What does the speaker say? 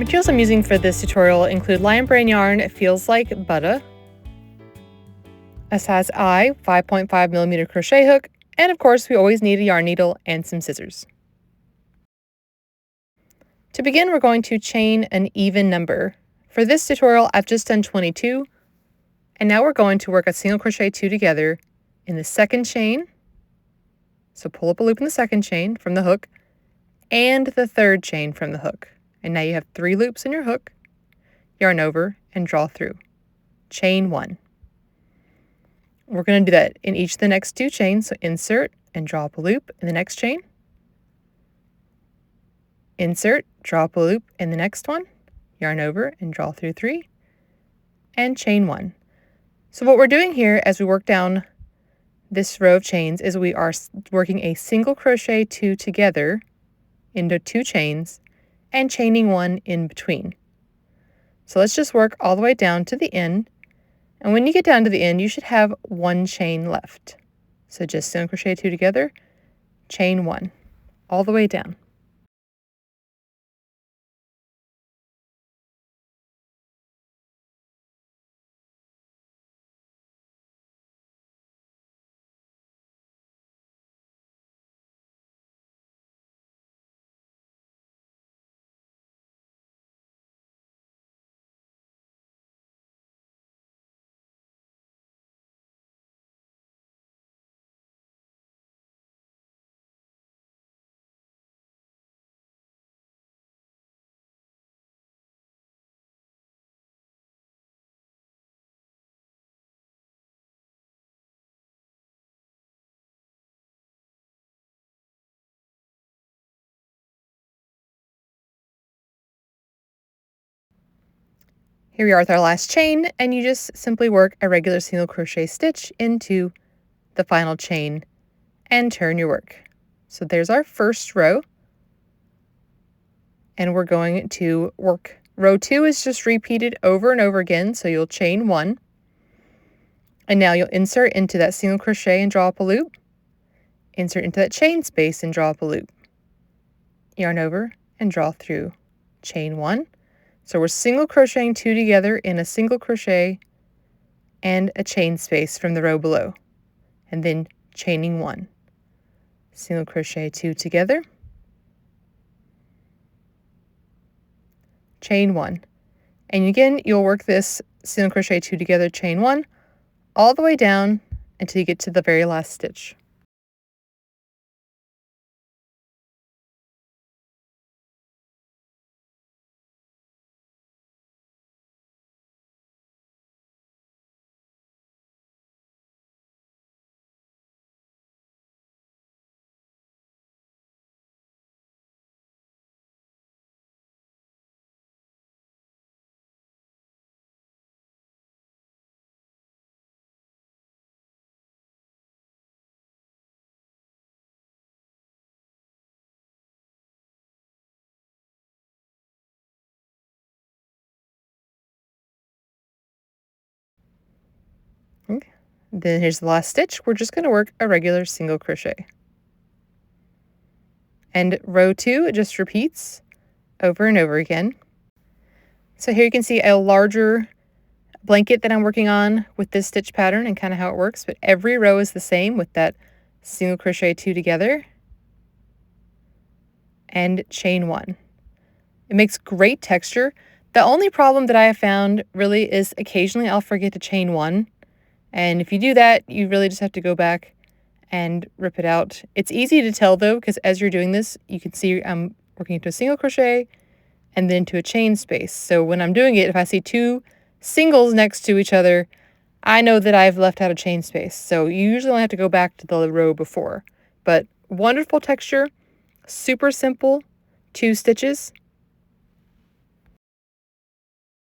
materials I'm using for this tutorial include lion brand yarn, It Feels Like Butter, a size I 5.5mm crochet hook, and of course we always need a yarn needle and some scissors. To begin, we're going to chain an even number. For this tutorial, I've just done 22, and now we're going to work a single crochet 2 together in the second chain. So pull up a loop in the second chain from the hook, and the third chain from the hook. And now you have 3 loops in your hook, yarn over, and draw through. Chain 1. We're going to do that in each of the next 2 chains, so insert and draw up a loop in the next chain. Insert, draw up a loop in the next one, yarn over and draw through 3, and chain 1. So what we're doing here as we work down this row of chains is we are working a single crochet 2 together into 2 chains and chaining 1 in between. So let's just work all the way down to the end, and when you get down to the end you should have 1 chain left. So just single crochet 2 together, chain 1 all the way down. Here we are with our last chain, and you just simply work a regular single crochet stitch into the final chain and turn your work. So there's our first row, and we're going to work. Row 2 is just repeated over and over again, so you'll chain 1, and now you'll insert into that single crochet and draw up a loop, insert into that chain space and draw up a loop, yarn over and draw through, chain 1. So we're single crocheting 2 together in a single crochet and a chain space from the row below, and then chaining 1. Single crochet 2 together, chain 1. And again, you'll work this single crochet 2 together, chain 1, all the way down until you get to the very last stitch. Okay. Then here's the last stitch. We're just going to work a regular single crochet. And row 2 just repeats over and over again. So here you can see a larger blanket that I'm working on with this stitch pattern and kind of how it works, but every row is the same with that single crochet 2 together and chain 1. It makes great texture. The only problem that I have found really is occasionally I'll forget to chain 1. And if you do that, you really just have to go back and rip it out. It's easy to tell though, because as you're doing this, you can see I'm working into a single crochet and then to a chain space. So when I'm doing it, if I see 2 singles next to each other, I know that I've left out a chain space. So you usually only have to go back to the row before. But wonderful texture, super simple, 2 stitches.